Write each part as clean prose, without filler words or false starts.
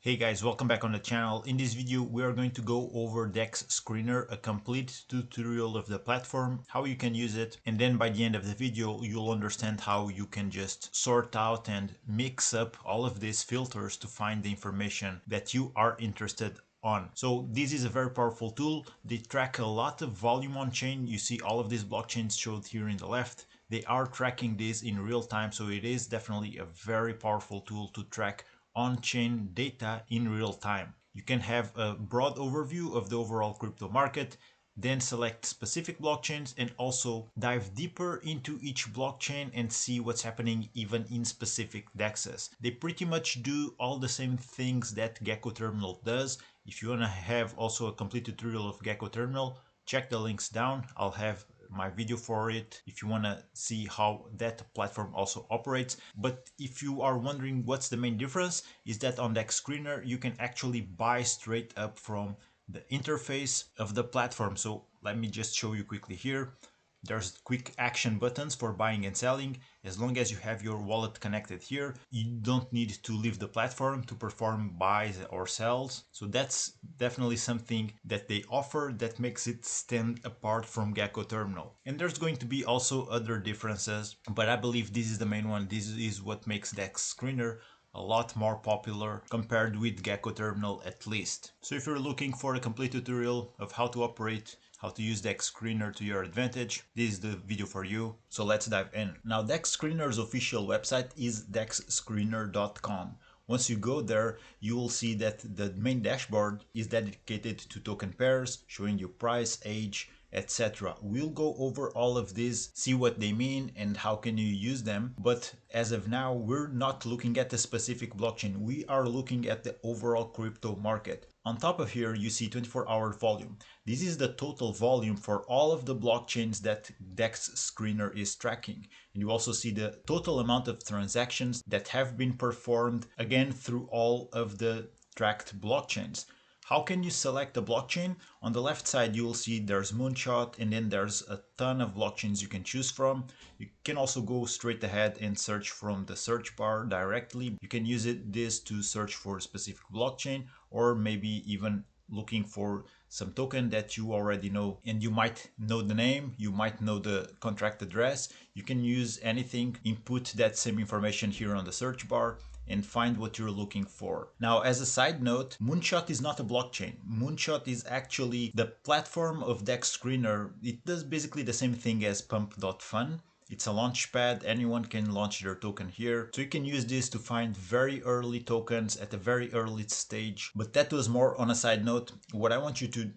Hey guys, welcome back on the channel. In this video, we are going to go over DEX Screener, a complete tutorial of the platform, how you can use it, and then by the end of the video, you'll understand how you can just sort out and mix up all of these filters to find the information that you are interested on. So this is a very powerful tool. They track a lot of volume on chain. You see all of these blockchains showed here in the left. They are tracking this in real time, so it is definitely a very powerful tool to track on-chain data in real time. You can have a broad overview of the overall crypto market, then select specific blockchains and also dive deeper into each blockchain and see what's happening even in specific DEXs. They pretty much do all the same things that Gecko Terminal does. If you want to have also a complete tutorial of Gecko Terminal, check the links down. I'll have my video for it if you want to see how that platform also operates. But if you are wondering what's the main difference, is that on DEX Screener you can actually buy straight up from the interface of the platform. So let me just show you quickly here. There's quick action buttons for buying and selling. As long as you have your wallet connected here, you don't need to leave the platform to perform buys or sells. So that's definitely something that they offer that makes it stand apart from Gecko Terminal. And there's going to be also other differences, but I believe this is the main one. This is what makes DEX Screener a lot more popular compared with Gecko Terminal at least. So if you're looking for a complete tutorial of how to operate, how to use DEX Screener to your advantage, this is the video for you. So let's dive in. Now, DEX Screener's official website is dexscreener.com. Once you go there, you will see that the main dashboard is dedicated to token pairs, showing you price, age, etc. We'll go over all of these, see what they mean and how can you use them. But as of now, we're not looking at a specific blockchain. We are looking at the overall crypto market. On top of here, you see 24-hour volume. This is the total volume for all of the blockchains that DEX Screener is tracking. And you also see the total amount of transactions that have been performed, again, through all of the tracked blockchains. How can you select a blockchain? On the left side, you will see there's Moonshot, and then there's a ton of blockchains you can choose from. You can also go straight ahead and search from the search bar directly. You can use this to search for a specific blockchain, or maybe even looking for some token that you already know, and you might know the name, you might know the contract address. You can use anything, input that same information here on the search bar and find what you're looking for. Now, as a side note, Moonshot is not a blockchain. Moonshot is actually the platform of DEX Screener. It does basically the same thing as pump.fun. It's a launchpad. Anyone can launch their token here. So you can use this to find very early tokens at a very early stage. But that was more on a side note. What I want you to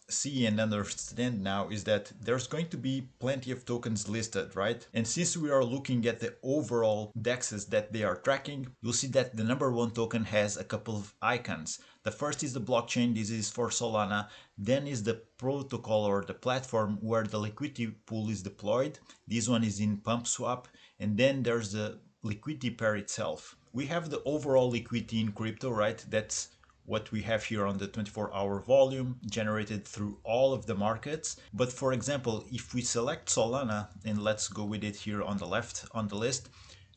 see and understand now is that there's going to be plenty of tokens listed, right? And since we are looking at the overall DEXs that they are tracking, you'll see that the number one token has a couple of icons. The first is the blockchain. This is for Solana. Then is the protocol or the platform where the liquidity pool is deployed. This one is in PumpSwap. And then there's the liquidity pair itself. We have the overall liquidity in crypto, right? That's what we have here on the 24-hour volume generated through all of the markets. But for example, if we select Solana, and let's go with it here on the left on the list,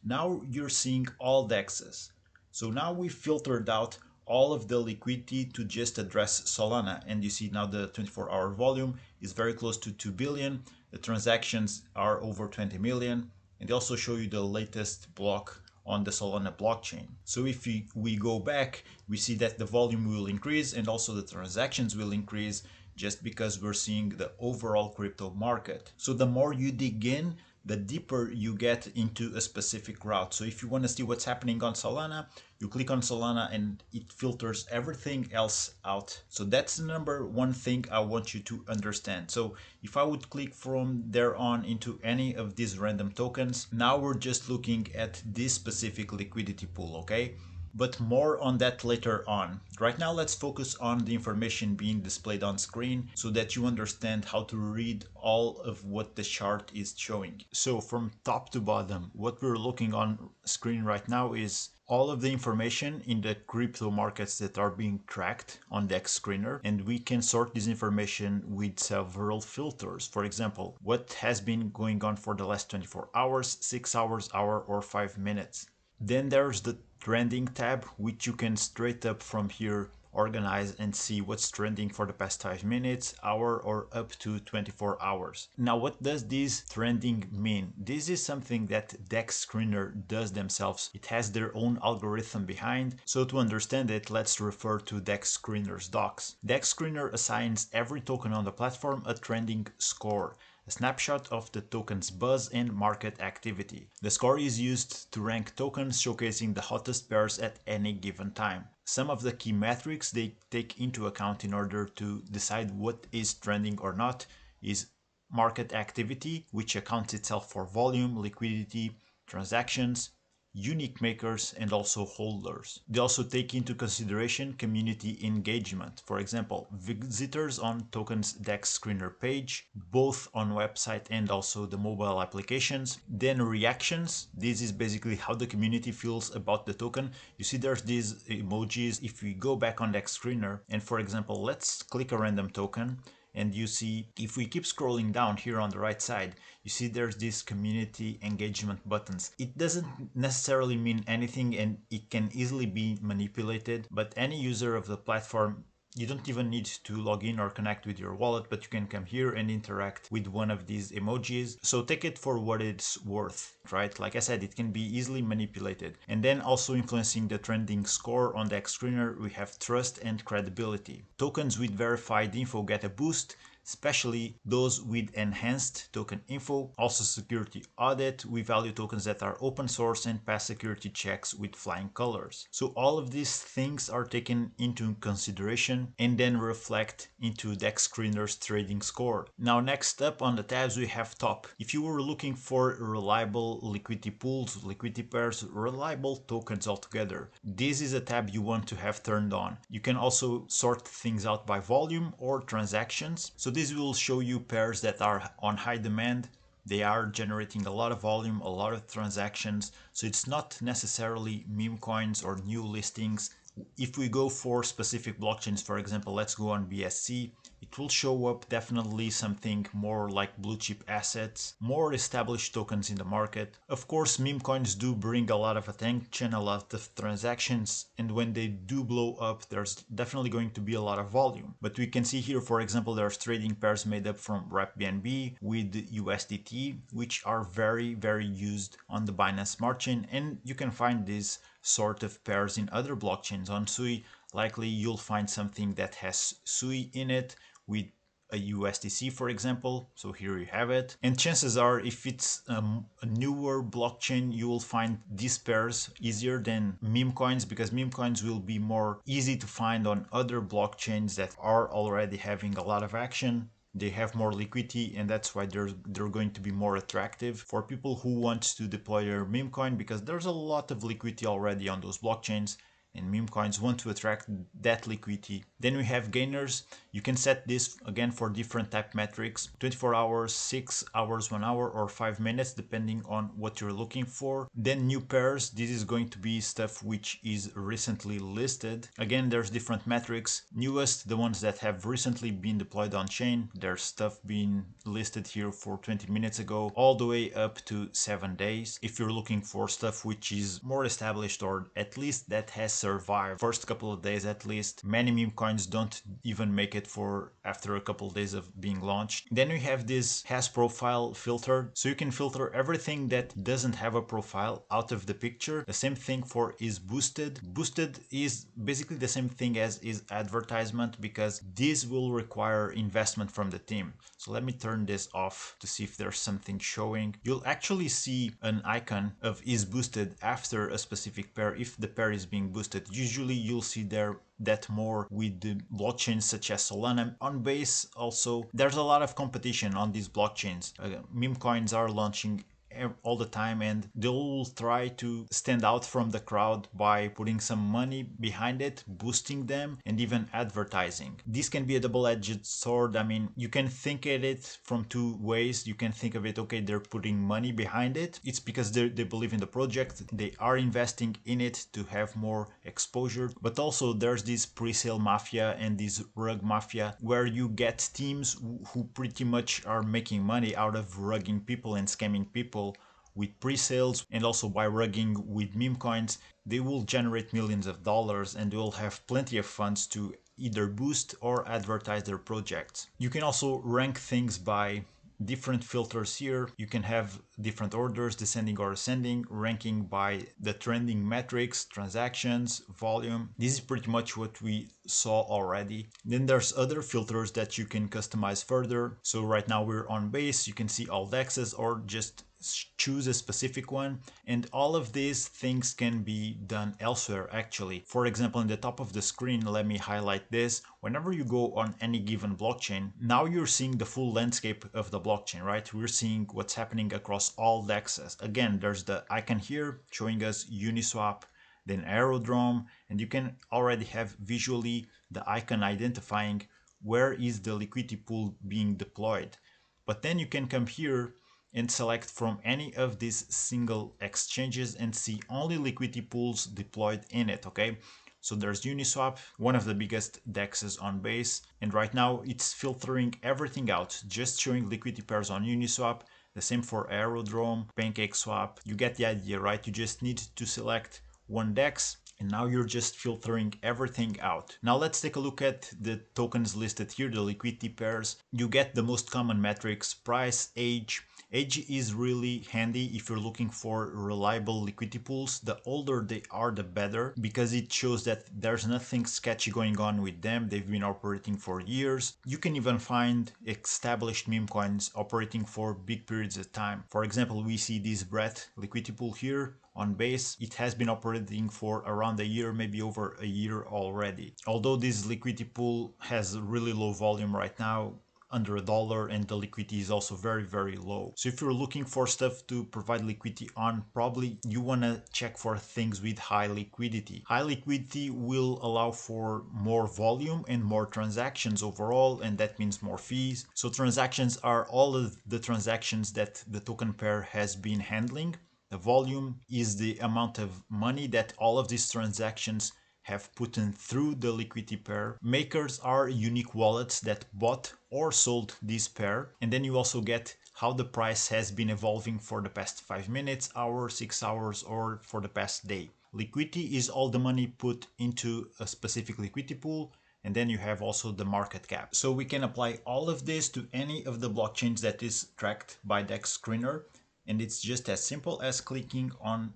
now you're seeing all DEXs. So now we filtered out all of the liquidity to just address Solana. And you see now the 24-hour volume is very close to 2 billion. The transactions are over 20 million. And they also show you the latest block on the Solana blockchain. So if we go back, we see that the volume will increase and also the transactions will increase just because we're seeing the overall crypto market. So the more you dig in, the deeper you get into a specific route. So if you want to see what's happening on Solana, you click on Solana and it filters everything else out. So that's the number one thing I want you to understand. So if I would click from there on into any of these random tokens, now we're just looking at this specific liquidity pool, okay? But more on that later on. Right now, let's focus on the information being displayed on screen so that you understand how to read all of what the chart is showing. So from top to bottom, what we're looking on screen right now is all of the information in the crypto markets that are being tracked on DEX Screener, and we can sort this information with several filters. For example, what has been going on for the last 24 hours, 6 hours, hour, or 5 minutes. Then there's the trending tab, which you can straight up from here organize and see what's trending for the past 5 minutes, hour, or up to 24 hours. Now, what does this trending mean? This is something that DEX Screener does themselves. It has their own algorithm behind. So to understand it, let's refer to DEX Screener's docs. DEX Screener assigns every token on the platform a trending score, a snapshot of the token's buzz and market activity. The score is used to rank tokens, showcasing the hottest pairs at any given time. Some of the key metrics they take into account in order to decide what is trending or not is market activity, which accounts itself for volume, liquidity, transactions, unique makers, and also holders. They also take into consideration community engagement. For example, visitors on tokens DEX Screener page, both on website and also the mobile applications. Then reactions. This is basically how the community feels about the token. You see there's these emojis. If we go back on DEX Screener and, for example, let's click a random token, and you see, if we keep scrolling down here on the right side, you see there's this community engagement buttons. It doesn't necessarily mean anything and it can easily be manipulated, but any user of the platform, you don't even need to log in or connect with your wallet, but you can come here and interact with one of these emojis. So take it for what it's worth, right? Like I said, it can be easily manipulated. And then also influencing the trending score on the DEX Screener, we have trust and credibility. Tokens with verified info get a boost, especially those with enhanced token info. Also security audit, we value tokens that are open source and pass security checks with flying colors. So all of these things are taken into consideration and then reflect into DEX Screener's trading score. Now next up on the tabs we have top. If you were looking for reliable liquidity pools, liquidity pairs, reliable tokens altogether, this is a tab you want to have turned on. You can also sort things out by volume or transactions. So this will show you pairs that are on high demand. They are generating a lot of volume, a lot of transactions. So it's not necessarily meme coins or new listings. If we go for specific blockchains, for example, let's go on BSC, it will show up definitely something more like blue chip assets, more established tokens in the market. Of course, meme coins do bring a lot of attention, a lot of transactions, and when they do blow up, there's definitely going to be a lot of volume. But we can see here, for example, there's trading pairs made up from wrap BNB with USDT, which are very, very used on the Binance Smart Chain, and you can find these sort of pairs in other blockchains. On Sui, likely you'll find something that has Sui in it with a USDC, for example. So here you have it. And chances are, if it's a newer blockchain, you will find these pairs easier than meme coins, because meme coins will be more easy to find on other blockchains that are already having a lot of action. They have more liquidity, and that's why they're going to be more attractive for people who want to deploy their meme coin, because there's a lot of liquidity already on those blockchains, and meme coins want to attract that liquidity. Then we have gainers. You can set this again for different type metrics: 24 hours, 6 hours, 1 hour, or 5 minutes, depending on what you're looking for. Then new pairs. This is going to be stuff which is recently listed. Again, there's different metrics. Newest, the ones that have recently been deployed on chain. There's stuff being listed here for 20 minutes ago, all the way up to 7 days. If you're looking for stuff which is more established, or at least that has survived first couple of days at least, many meme coins don't even make it for after a couple of days of being launched. Then we have this has profile filter, so you can filter everything that doesn't have a profile out of the picture. The same thing for is boosted. Boosted is basically the same thing as is advertisement, because this will require investment from the team. So let me turn this off to see if there's something showing. You'll actually see an icon of is boosted after a specific pair if the pair is being boosted. Usually you'll see there that more with the blockchains such as Solana. On Base also, there's a lot of competition on these blockchains. Meme coins are launching all the time, and they'll try to stand out from the crowd by putting some money behind it, boosting them, and even advertising. This can be a double-edged sword. I mean, you can think of it from two ways. You can think of it, okay, they're putting money behind it. It's because they believe in the project. They are investing in it to have more exposure. But also there's this pre-sale mafia and this rug mafia, where you get teams who pretty much are making money out of rugging people and scamming people with pre-sales and also by rugging with meme coins, they will generate millions of dollars and they will have plenty of funds to either boost or advertise their projects. You can also rank things by different filters here. You can have different orders, descending or ascending, ranking by the trending metrics, transactions, volume. This is pretty much what we saw already. Then there's other filters that you can customize further. So right now we're on base, you can see all DEXs or just choose a specific one, and all of these things can be done elsewhere actually. For example, in the top of the screen, let me highlight this. Whenever you go on any given blockchain, now you're seeing the full landscape of the blockchain, right? We're seeing what's happening across all DEXs. Again, there's the icon here showing us Uniswap, then Aerodrome, and you can already have visually the icon identifying where is the liquidity pool being deployed. But then you can come here and select from any of these single exchanges and see only liquidity pools deployed in it, okay? So there's Uniswap, one of the biggest DEXs on base, and right now it's filtering everything out, just showing liquidity pairs on Uniswap. The same for Aerodrome, PancakeSwap. You get the idea, right? You just need to select one DEX, and now you're just filtering everything out. Now let's take a look at the tokens listed here, the liquidity pairs. You get the most common metrics: price, age. Age is really handy if you're looking for reliable liquidity pools. The older they are, the better, because it shows that there's nothing sketchy going on with them. They've been operating for years. You can even find established meme coins operating for big periods of time. For example, we see this Breath liquidity pool here on base. It has been operating for around a year, maybe over a year already. Although this liquidity pool has really low volume right now, under $1, and the liquidity is also very low. So if you're looking for stuff to provide liquidity on, probably you want to check for things with high liquidity. High liquidity will allow for more volume and more transactions overall, and that means more fees. So transactions are all of the transactions that the token pair has been handling. The volume is the amount of money that all of these transactions have put in through the liquidity pair. Makers are unique wallets that bought or sold this pair, and then you also get how the price has been evolving for the past 5 minutes, hour, 6 hours, or for the past day. Liquidity is all the money put into a specific liquidity pool, and then you have also the market cap. So we can apply all of this to any of the blockchains that is tracked by DEX Screener, and it's just as simple as clicking on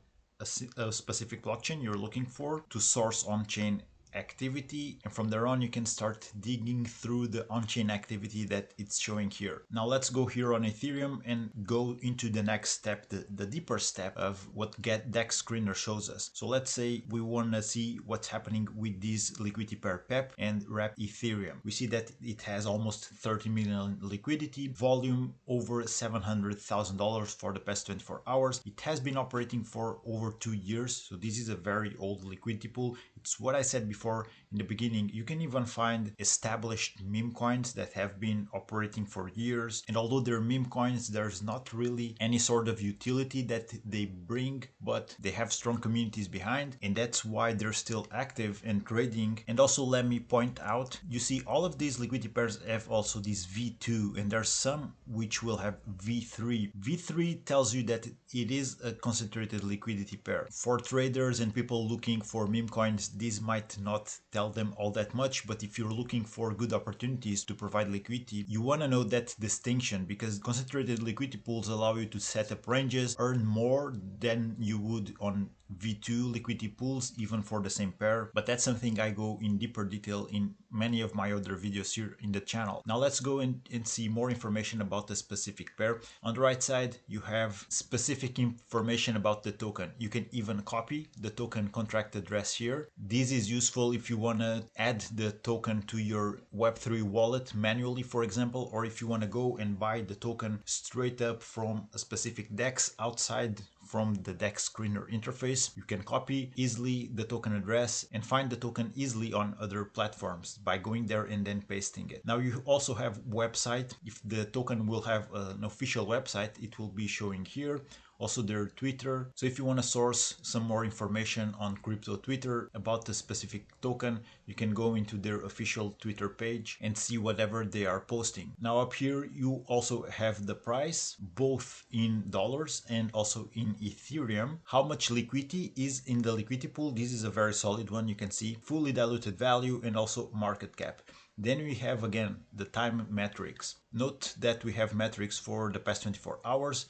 a specific blockchain you're looking for to source on-chain activity, and from there on you can start digging through the on-chain activity that it's showing here. Now let's go here on Ethereum and go into the next step, the deeper step of what DEX Screener shows us. So let's say we want to see what's happening with this liquidity pair PEP and REP Ethereum. We see that it has almost 30 million liquidity, volume over $700,000 for the past 24 hours. It has been operating for over 2 years, so this is a very old liquidity pool. It's what I said before in the beginning. You can even find established meme coins that have been operating for years, and although they're meme coins, there's not really any sort of utility that they bring, but they have strong communities behind, and that's why they're still active and trading. And also let me point out, you see all of these liquidity pairs have also this V2, and there's some which will have V3. V3 tells you that it is a concentrated liquidity pair. For traders and people looking for meme coins, this might not tell them all that much, but if you're looking for good opportunities to provide liquidity, you want to know that distinction, because concentrated liquidity pools allow you to set up ranges, earn more than you would on V2 liquidity pools, even for the same pair. But that's something I go in deeper detail in many of my other videos here in the channel. Now let's go and see more information about the specific pair. On the right side, you have specific information about the token. You can even copy the token contract address here. This is useful if you want to add the token to your Web3 wallet manually, for example, or if you want to go and buy the token straight up from a specific DEX outside from the DEX Screener interface. You can copy easily the token address and find the token easily on other platforms by going there and then pasting it. Now you also have website. If the token will have an official website, it will be showing here. also their Twitter. So if you want to source some more information on crypto Twitter about the specific token, you can go into their official Twitter page and see whatever they are posting. Now up here you also have the price, both in dollars and also in Ethereum. How much liquidity is in the liquidity pool? This is a very solid one. You can see fully diluted value and also market cap. Then we have again the time metrics. Note that we have metrics for the past 24 hours,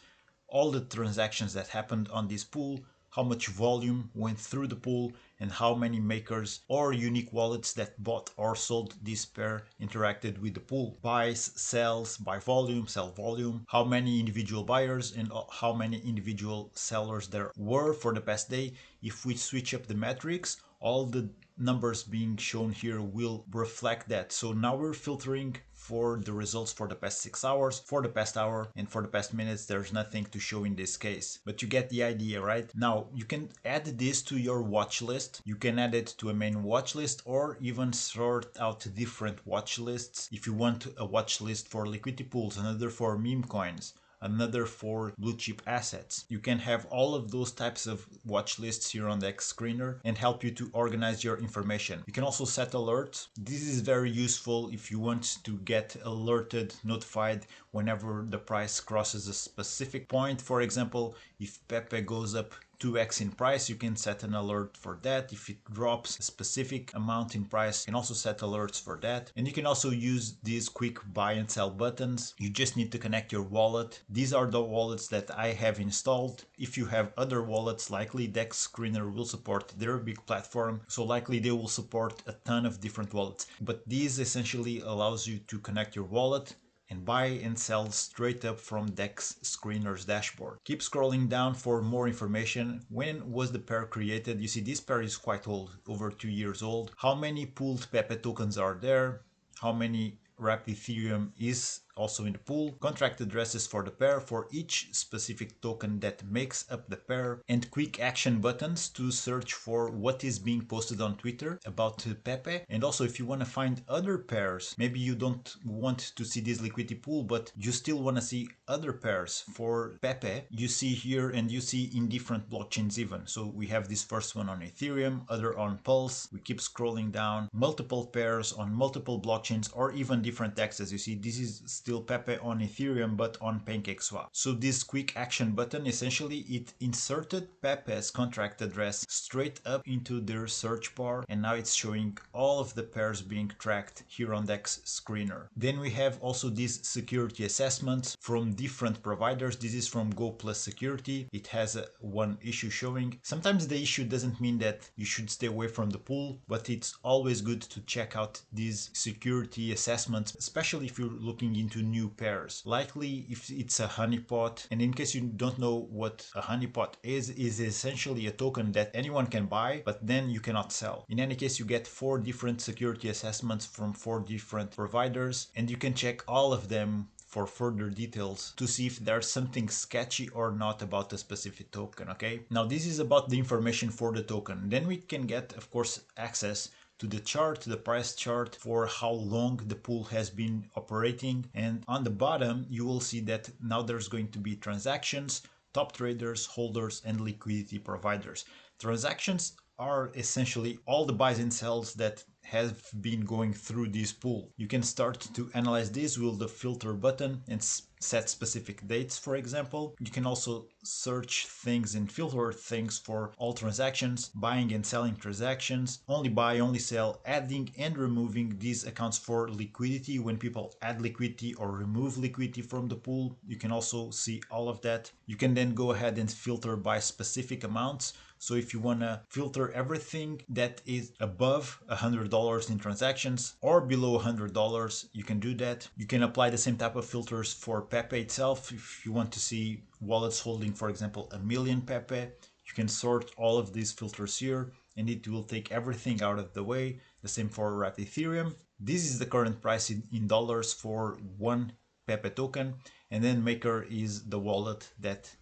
all the transactions that happened on this pool, how much volume went through the pool, and how many makers or unique wallets that bought or sold this pair interacted with the pool. Buys, sells, buy volume, sell volume, how many individual buyers and how many individual sellers there were for the past day. If we switch up the metrics, all the numbers being shown here will reflect that. So now we're filtering for the results for the past 6 hours, for the past hour, and for the past minutes. There's nothing to show in this case, but you get the idea, right? Now you can add this to your watch list. You can add it to a main watch list or even sort out different watch lists. If you want a watch list for liquidity pools, another for meme coins, another for blue chip assets. You can have all of those types of watch lists here on the DEX Screener and help you to organize your information. You can also set alerts. This is very useful if you want to get alerted, notified whenever the price crosses a specific point. For example, if Pepe goes up 2x in price, you can set an alert for that. If it drops a specific amount in price, you can also set alerts for that. And you can also use these quick buy and sell buttons. You just need to connect your wallet. These are the wallets that I have installed. If you have other wallets, likely DEX Screener will support their big platform, so likely they will support a ton of different wallets. But this essentially allows you to connect your wallet and buy and sell straight up from DEX Screener's dashboard. Keep scrolling down for more information. When was the pair created? You see this pair is quite old, over 2 years old. How many pooled Pepe tokens are there? How many wrapped Ethereum is also in the pool, contract addresses for the pair for each specific token that makes up the pair, and quick action buttons to search for what is being posted on Twitter about Pepe. And also if you want to find other pairs, maybe you don't want to see this liquidity pool, but you still want to see other pairs for Pepe, you see here and you see in different blockchains even. So we have this first one on Ethereum, other on Pulse. We keep scrolling down, multiple pairs on multiple blockchains or even different DEXs. You see this is still Pepe on Ethereum but on PancakeSwap. So this quick action button, essentially it inserted Pepe's contract address straight up into their search bar, and now it's showing all of the pairs being tracked here on DEX Screener. Then we have also these security assessments from different providers. This is from Go Plus Security. It has one issue showing. Sometimes the issue doesn't mean that you should stay away from the pool, but it's always good to check out these security assessments, especially if you're looking into new pairs. Likely if it's a honeypot, and in case you don't know what a honeypot is essentially a token that anyone can buy, but then you cannot sell. In any case, you get 4 different security assessments from 4 different providers, and you can check all of them for further details to see if there's something sketchy or not about a specific token. Okay, now this is about the information for the token. Then we can get, of course, access to the chart, the price chart for how long the pool has been operating. And on the bottom, you will see that now there's going to be transactions, top traders, holders, and liquidity providers. Transactions are essentially all the buys and sells that have been going through this pool. You can start to analyze this with the filter button and set specific dates, for example. You can also search things and filter things for all transactions, buying and selling transactions, only buy, only sell, adding and removing. These accounts for liquidity. When people add liquidity or remove liquidity from the pool, you can also see all of that. You can then go ahead and filter by specific amounts. So if you want to filter everything that is above $100 in transactions or below $100, you can do that. You can apply the same type of filters for Pepe itself. If you want to see wallets holding, for example, 1 million Pepe, you can sort all of these filters here and it will take everything out of the way. The same for wrapped Ethereum. This is the current price in dollars for 1 Pepe token, and then Maker is the wallet that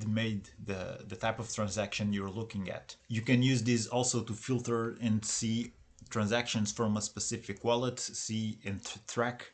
made the type of transaction you're looking at. You can use this also to filter and see transactions from a specific wallet, see and track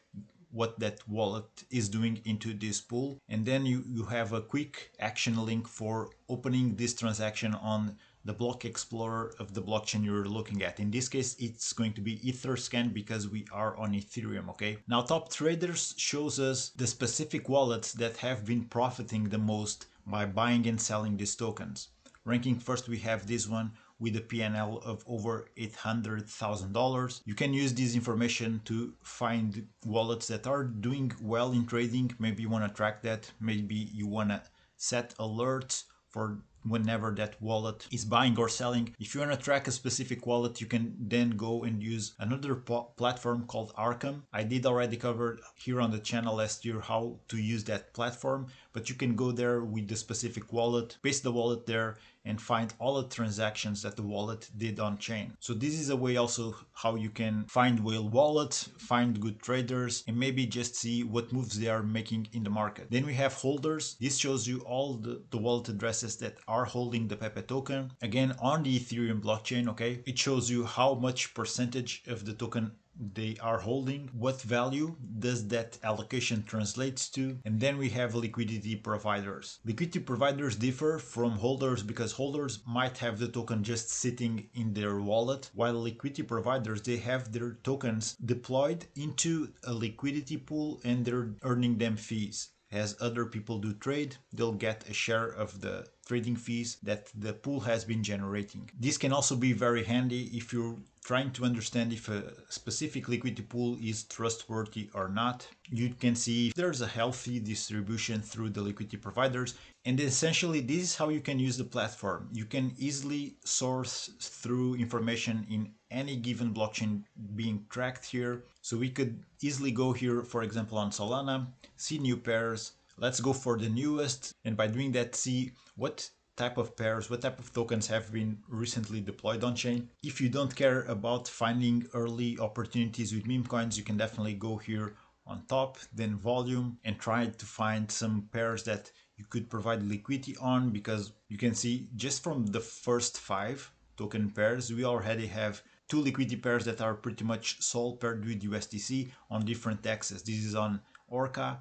what that wallet is doing into this pool. And then you have a quick action link for opening this transaction on the block explorer of the blockchain you're looking at. In this case, it's going to be Etherscan because we are on Ethereum, okay? Now, top traders shows us the specific wallets that have been profiting the most by buying and selling these tokens. Ranking first, we have this one with a PNL of over $800,000. You can use this information to find wallets that are doing well in trading. Maybe you want to track that. Maybe you want to set alerts for whenever that wallet is buying or selling. If you want to track a specific wallet, you can then go and use another platform called Arkham. I did already cover here on the channel last year how to use that platform, but you can go there with the specific wallet, paste the wallet there, and find all the transactions that the wallet did on chain. So this is a way also how you can find whale wallets, find good traders, and maybe just see what moves they are making in the market. Then we have holders. This shows you all the wallet addresses that are holding the Pepe token. Again, on the Ethereum blockchain, okay? It shows you how much percentage of the token they are holding, what value does that allocation translates to, and then we have liquidity providers. Liquidity providers differ from holders because holders might have the token just sitting in their wallet, while liquidity providers, they have their tokens deployed into a liquidity pool and they're earning them fees. As other people do trade, they'll get a share of the trading fees that the pool has been generating. This can also be very handy if you're trying to understand if a specific liquidity pool is trustworthy or not. You can see if there's a healthy distribution through the liquidity providers. And essentially, this is how you can use the platform. You can easily source through information in any given blockchain being tracked here. So we could easily go here, for example, on Solana, see new pairs. Let's go for the newest. And by doing that, see what type of pairs, what type of tokens have been recently deployed on chain. If you don't care about finding early opportunities with meme coins, you can definitely go here on top, then volume, and try to find some pairs that you could provide liquidity on, because you can see just from the first 5 token pairs, we already have 2 liquidity pairs that are pretty much sol paired with USDC on different DEXs. This is on Orca,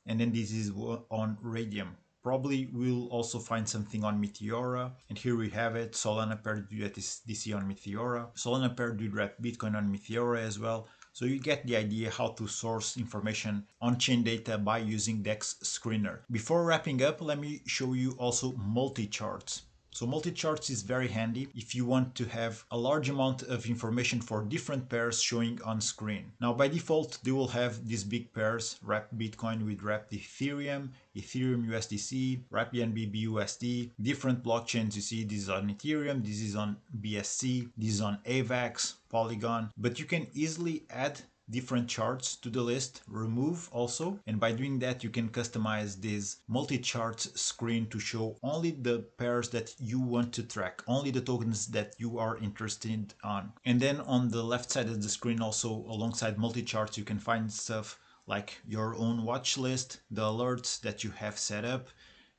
and then this is on Radium. Probably we'll also find something on Meteora, and here we have it, Solana paired with USDC on Meteora, Solana paired with Wrapped Bitcoin on Meteora as well. So you get the idea how to source information on chain data by using DEX Screener. Before wrapping up, let me show you also multi-charts. So multi-charts is very handy if you want to have a large amount of information for different pairs showing on screen. Now by default, they will have these big pairs, Wrapped Bitcoin with Wrapped Ethereum, Ethereum USDC, Wrapped BNB BUSD, different blockchains. You see this is on Ethereum, this is on BSC, this is on AVAX, Polygon, but you can easily add different charts to the list, remove also, and by doing that you can customize this multi-chart screen to show only the pairs that you want to track, only the tokens that you are interested on. And then on the left side of the screen also, alongside multi-charts, you can find stuff like your own watch list, the alerts that you have set up,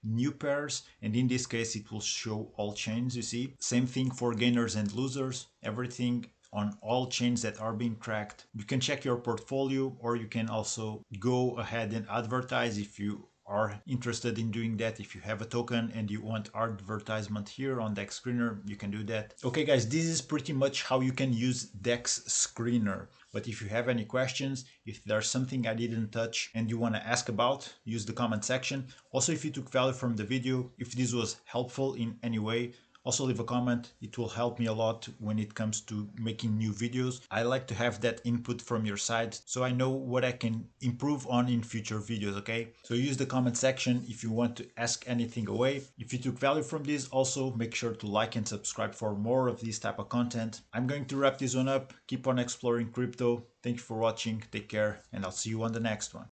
new pairs, and in this case it will show all chains. You see, same thing for gainers and losers, everything on all chains that are being tracked. You can check your portfolio, or you can also go ahead and advertise if you are interested in doing that. If you have a token and you want advertisement here on DEX Screener, you can do that. Okay guys, this is pretty much how you can use DEX Screener. But if you have any questions, if there's something I didn't touch and you want to ask about, use the comment section. Also, if you took value from the video, if this was helpful in any way, also leave a comment. It will help me a lot when it comes to making new videos. I like to have that input from your side so I know what I can improve on in future videos, okay? So use the comment section if you want to ask anything away. If you took value from this, also make sure to like and subscribe for more of this type of content. I'm going to wrap this one up. Keep on exploring crypto. Thank you for watching. Take care, and I'll see you on the next one.